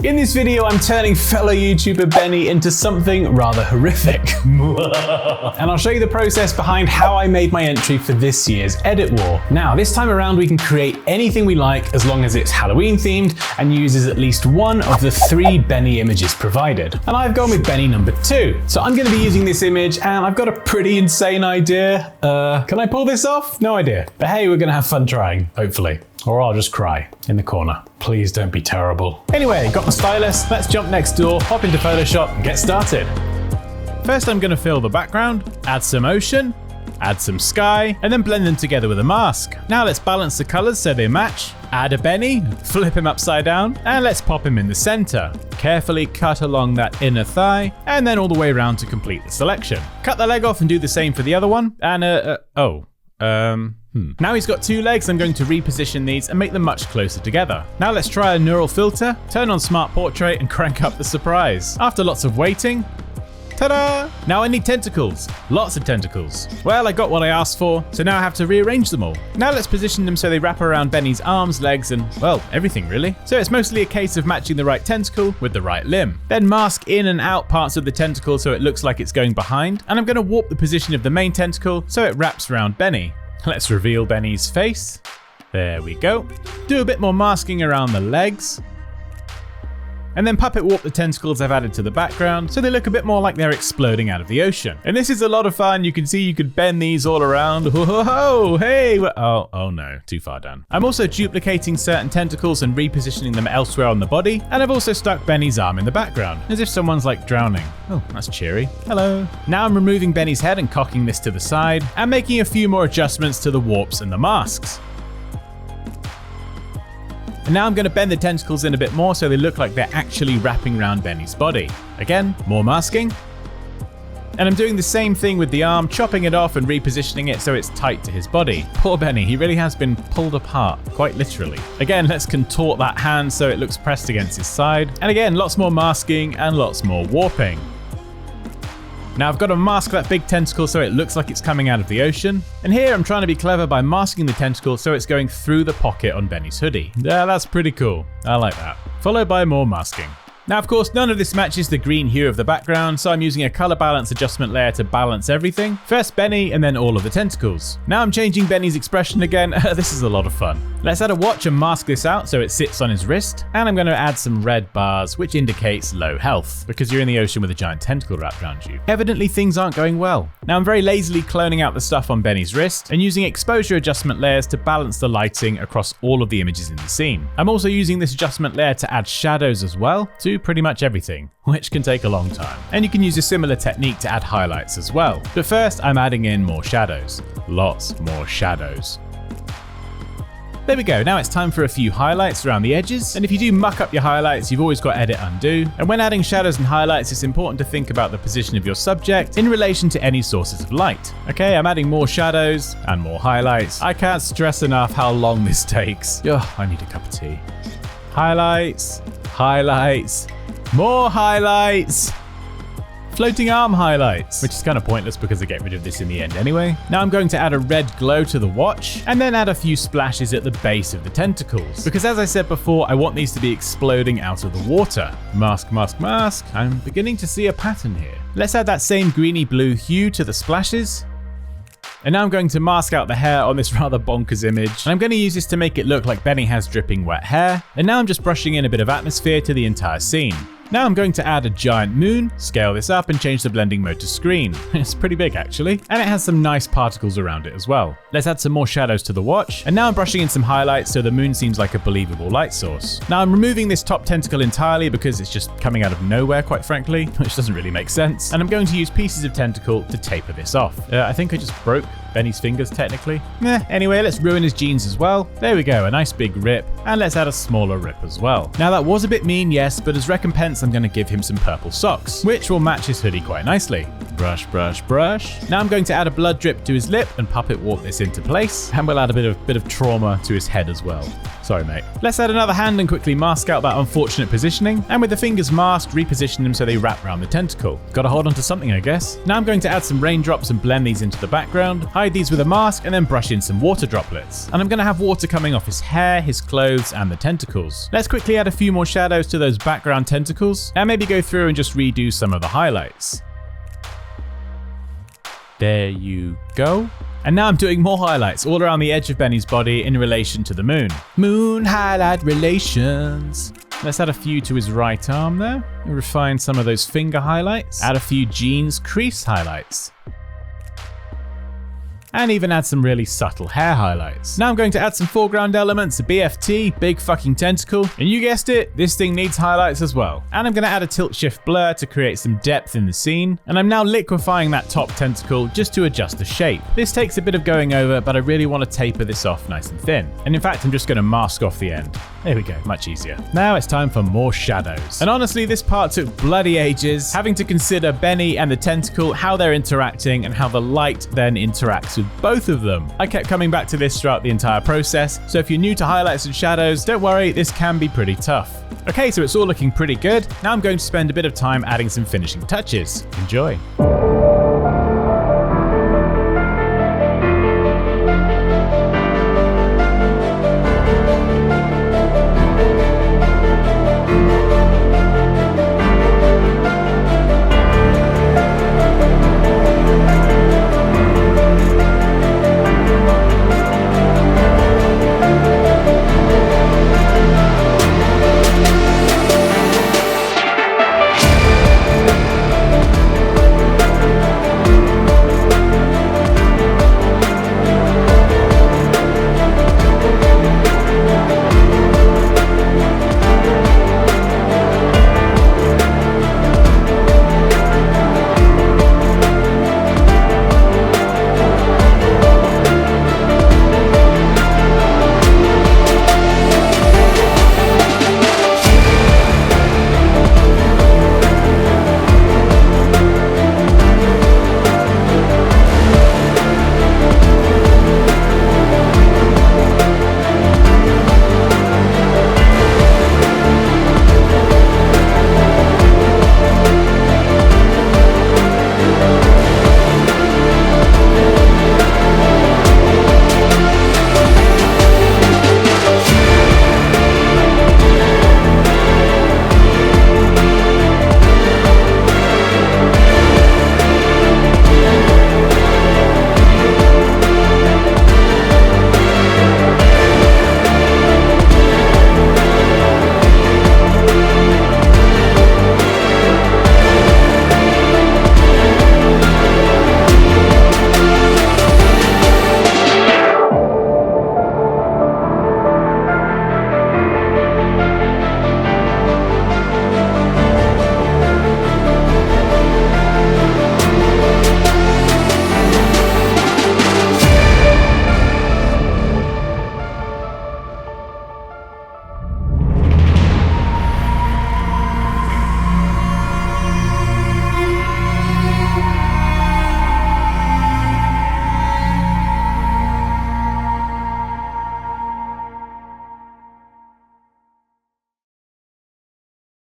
In this video, I'm turning fellow YouTuber Benny into something rather horrific. And I'll show you the process behind how I made my entry for this year's Edit War. Now, this time around, we can create anything we like as long as it's Halloween themed and uses at least one of the 3 Benny images provided. And I've gone with Benny number 2. So I'm gonna be using this image and I've got a pretty insane idea. Can I pull this off? No idea. But hey, we're gonna have fun trying, hopefully. Or I'll just cry in the corner. Please don't be terrible. Anyway, got my stylus. Let's jump next door, hop into Photoshop and get started. First, I'm gonna fill the background, add some ocean, add some sky, and then blend them together with a mask. Now let's balance the colors so they match. Add a Benny, flip him upside down, and let's pop him in the center. Carefully cut along that inner thigh, and then all the way around to complete the selection. Cut the leg off and do the same for the other one. And Now he's got 2 legs, I'm going to reposition these and make them much closer together. Now let's try a neural filter, turn on Smart Portrait and crank up the surprise. After lots of waiting, ta-da! Now I need tentacles. Lots of tentacles. Well, I got what I asked for, so now I have to rearrange them all. Now let's position them so they wrap around Benny's arms, legs, and, well, everything really. So it's mostly a case of matching the right tentacle with the right limb. Then mask in and out parts of the tentacle so it looks like it's going behind, and I'm going to warp the position of the main tentacle so it wraps around Benny. Let's reveal Benny's face. There we go. Do a bit more masking around the legs. And then puppet warp the tentacles I've added to the background so they look a bit more like they're exploding out of the ocean. And this is a lot of fun. You can see you could bend these all around. Whoa, hey, oh no, too far down. I'm also duplicating certain tentacles and repositioning them elsewhere on the body. And I've also stuck Benny's arm in the background, as if someone's like drowning. Oh, that's cheery. Hello. Now I'm removing Benny's head and cocking this to the side and making a few more adjustments to the warps and the masks. And now I'm going to bend the tentacles in a bit more so they look like they're actually wrapping around Benny's body. Again, more masking. And I'm doing the same thing with the arm, chopping it off and repositioning it so it's tight to his body. Poor Benny, he really has been pulled apart, quite literally. Again, let's contort that hand so it looks pressed against his side. And again, lots more masking and lots more warping. Now I've got to mask that big tentacle so it looks like it's coming out of the ocean. And here I'm trying to be clever by masking the tentacle so it's going through the pocket on Benny's hoodie. Yeah, that's pretty cool. I like that. Followed by more masking. Now, of course, none of this matches the green hue of the background, so I'm using a color balance adjustment layer to balance everything. First Benny, and then all of the tentacles. Now I'm changing Benny's expression again. This is a lot of fun. Let's add a watch and mask this out so it sits on his wrist. And I'm going to add some red bars, which indicates low health, because you're in the ocean with a giant tentacle wrapped around you. Evidently, things aren't going well. Now I'm very lazily cloning out the stuff on Benny's wrist and using exposure adjustment layers to balance the lighting across all of the images in the scene. I'm also using this adjustment layer to add shadows as well to pretty much everything, which can take a long time. And you can use a similar technique to add highlights as well. But first, I'm adding in more shadows. Lots more shadows. There we go, now it's time for a few highlights around the edges. And if you do muck up your highlights, you've always got edit undo. And when adding shadows and highlights, it's important to think about the position of your subject in relation to any sources of light. Okay, I'm adding more shadows and more highlights. I can't stress enough how long this takes. Oh, I need a cup of tea. Highlights, highlights, more highlights. Floating arm highlights, which is kind of pointless because I get rid of this in the end anyway. Now I'm going to add a red glow to the watch and then add a few splashes at the base of the tentacles. Because as I said before, I want these to be exploding out of the water. Mask, mask, mask. I'm beginning to see a pattern here. Let's add that same greeny blue hue to the splashes. And now I'm going to mask out the hair on this rather bonkers image. And I'm going to use this to make it look like Benny has dripping wet hair. And now I'm just brushing in a bit of atmosphere to the entire scene. Now I'm going to add a giant moon, scale this up and change the blending mode to screen. It's pretty big actually, and it has some nice particles around it as well. Let's add some more shadows to the watch, and now I'm brushing in some highlights so the moon seems like a believable light source. Now I'm removing this top tentacle entirely because it's just coming out of nowhere quite frankly, which doesn't really make sense, and I'm going to use pieces of tentacle to taper this off. I think I just broke Benny's fingers technically. Anyway, let's ruin his jeans as well. There we go, a nice big rip, and let's add a smaller rip as well. Now that was a bit mean, yes, but as recompense I'm going to give him some purple socks, which will match his hoodie quite nicely. Brush, brush, brush. Now I'm going to add a blood drip to his lip and puppet warp this into place, and we'll add a bit of trauma to his head as well. Sorry, mate. Let's add another hand and quickly mask out that unfortunate positioning. And with the fingers masked, reposition them so they wrap around the tentacle. Gotta hold on to something, I guess. Now I'm going to add some raindrops and blend these into the background, hide these with a mask, and then brush in some water droplets. And I'm gonna have water coming off his hair, his clothes, and the tentacles. Let's quickly add a few more shadows to those background tentacles, and maybe go through and just redo some of the highlights. There you go. And now I'm doing more highlights all around the edge of Benny's body in relation to the moon. Moon highlight relations. Let's add a few to his right arm there, and refine some of those finger highlights. Add a few jeans crease highlights. And even add some really subtle hair highlights. Now I'm going to add some foreground elements, a BFT, big fucking tentacle, and you guessed it, this thing needs highlights as well. And I'm going to add a tilt shift blur to create some depth in the scene, and I'm now liquefying that top tentacle just to adjust the shape. This takes a bit of going over, but I really want to taper this off nice and thin. And in fact, I'm just going to mask off the end. There we go, much easier. Now it's time for more shadows. And honestly, this part took bloody ages, having to consider Benny and the tentacle, how they're interacting, and how the light then interacts with both of them. I kept coming back to this throughout the entire process, so if you're new to highlights and shadows, don't worry, this can be pretty tough. Okay, so it's all looking pretty good. Now I'm going to spend a bit of time adding some finishing touches. Enjoy.